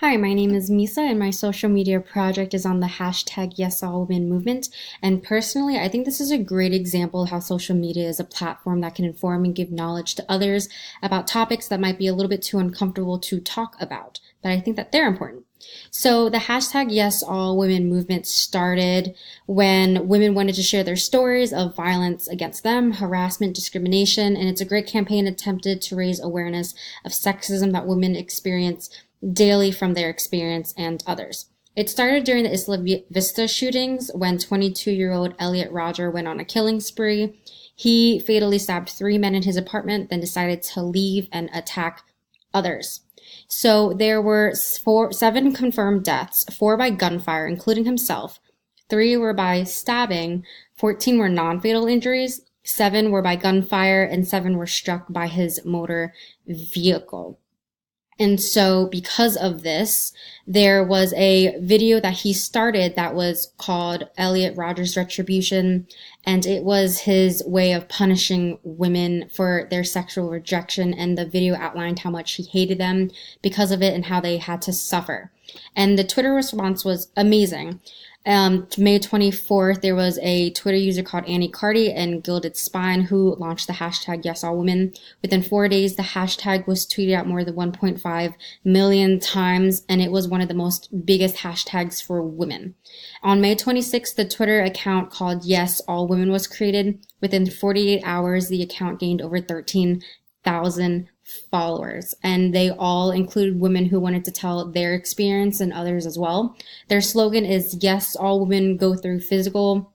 Hi, my name is Misa, and my social media project is on the hashtag Yes All Women movement. And personally, I think this is a great example of how social media is a platform that can inform and give knowledge to others about topics that might be a little bit too uncomfortable to talk about. But I think that they're important. So the hashtag Yes All Women movement started when women wanted to share their stories of violence against them, harassment, discrimination, and it's a great campaign attempted to raise awareness of sexism that women experience daily from their experience and others. It started during the Isla Vista shootings when 22-year-old Elliot Rodger went on a killing spree. He fatally stabbed three men in his apartment, then decided to leave and attack others. So there were seven confirmed deaths, four by gunfire, including himself. Three were by stabbing, 14 were non-fatal injuries, seven were by gunfire, and seven were struck by his motor vehicle. And so because of this, there was a video that he started that was called Elliot Rodger's Retribution. And it was his way of punishing women for their sexual rejection. And the video outlined how much he hated them because of it and how they had to suffer. And the Twitter response was amazing. May 24th, there was a Twitter user called Annie Cardi and Gilded Spine who launched the hashtag Yes All Women. Within 4 days, the hashtag was tweeted out more than 1.5 million times, and it was one of the most biggest hashtags for women. On May 26th, the Twitter account called Yes All Women was created. Within 48 hours, the account gained over 13,000 followers, and they all included women who wanted to tell their experience and others as well. Their slogan is Yes, all women go through physical,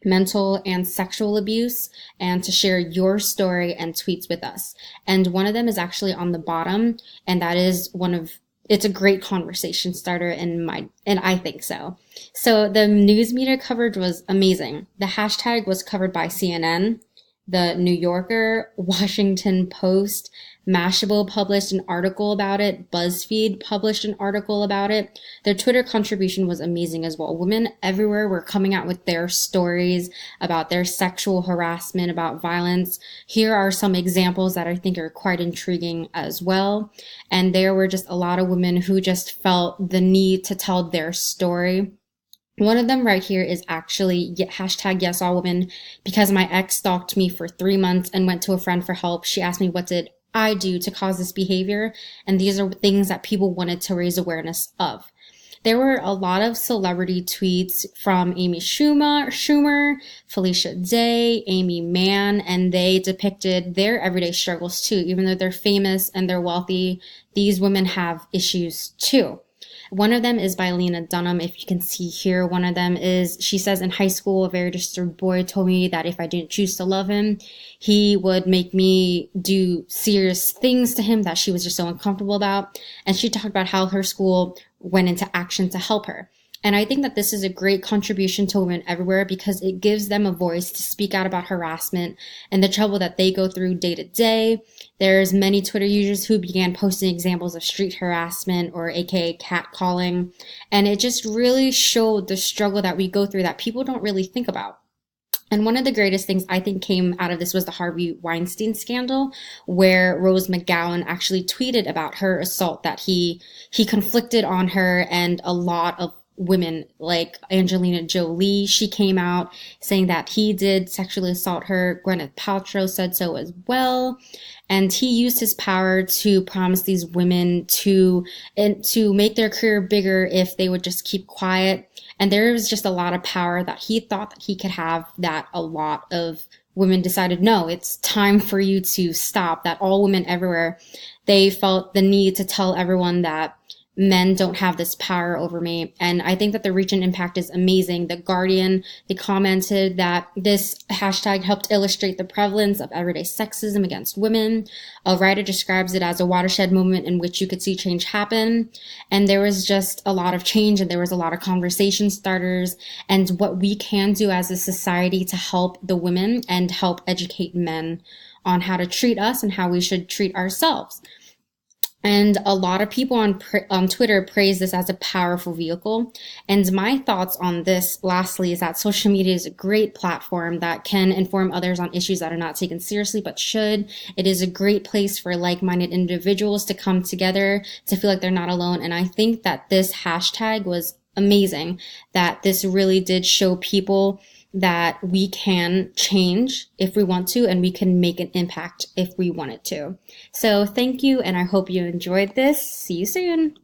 mental, and sexual abuse, and to share your story and tweets with us. And one of them is actually on the bottom, and that is it's a great conversation starter and I think so. So the news media coverage was amazing. The hashtag was covered by CNN, the New Yorker, Washington Post, Mashable published an article about it. BuzzFeed published an article about it. Their Twitter contribution was amazing as well. Women everywhere were coming out with their stories about their sexual harassment, about violence. Here are some examples that I think are quite intriguing as well. And there were just a lot of women who just felt the need to tell their story. One of them right here is actually hashtag Yes All Women, because my ex stalked me for 3 months and went to a friend for help. She asked me, what did I do to cause this behavior? And these are things that people wanted to raise awareness of. There were a lot of celebrity tweets from Amy Schumer, Felicia Day, Amy Mann, and they depicted their everyday struggles too. Even though they're famous and they're wealthy, these women have issues too. One of them is by Lena Dunham. If you can see here, one of them is, she says, in high school, a very disturbed boy told me that if I didn't choose to love him, he would make me do serious things to him that she was just so uncomfortable about. And she talked about how her school went into action to help her. And I think that this is a great contribution to women everywhere because it gives them a voice to speak out about harassment and the trouble that they go through day to day. There's many Twitter users who began posting examples of street harassment or AKA catcalling. And it just really showed the struggle that we go through that people don't really think about. And one of the greatest things I think came out of this was the Harvey Weinstein scandal, where Rose McGowan actually tweeted about her assault, that he conflicted on her, and a lot of women like Angelina Jolie, she came out saying that he did sexually assault her. Gwyneth Paltrow said so as well. And he used his power to promise these women to make their career bigger if they would just keep quiet. And there was just a lot of power that he thought that he could have, that a lot of women decided, no, it's time for you to stop. That all women everywhere, they felt the need to tell everyone that men don't have this power over me. And I think that the reach and impact is amazing. The Guardian, they commented that this hashtag helped illustrate the prevalence of everyday sexism against women. A writer describes it as a watershed moment in which you could see change happen. And there was just a lot of change, and there was a lot of conversation starters, and what we can do as a society to help the women and help educate men on how to treat us and how we should treat ourselves. And a lot of people on Twitter praise this as a powerful vehicle. And my thoughts on this, lastly, is that social media is a great platform that can inform others on issues that are not taken seriously but should. It is a great place for like-minded individuals to come together, to feel like they're not alone. And I think that this hashtag was amazing, that this really did show people that we can change if we want to, and we can make an impact if we wanted to. So thank you, and I hope you enjoyed this. See you soon.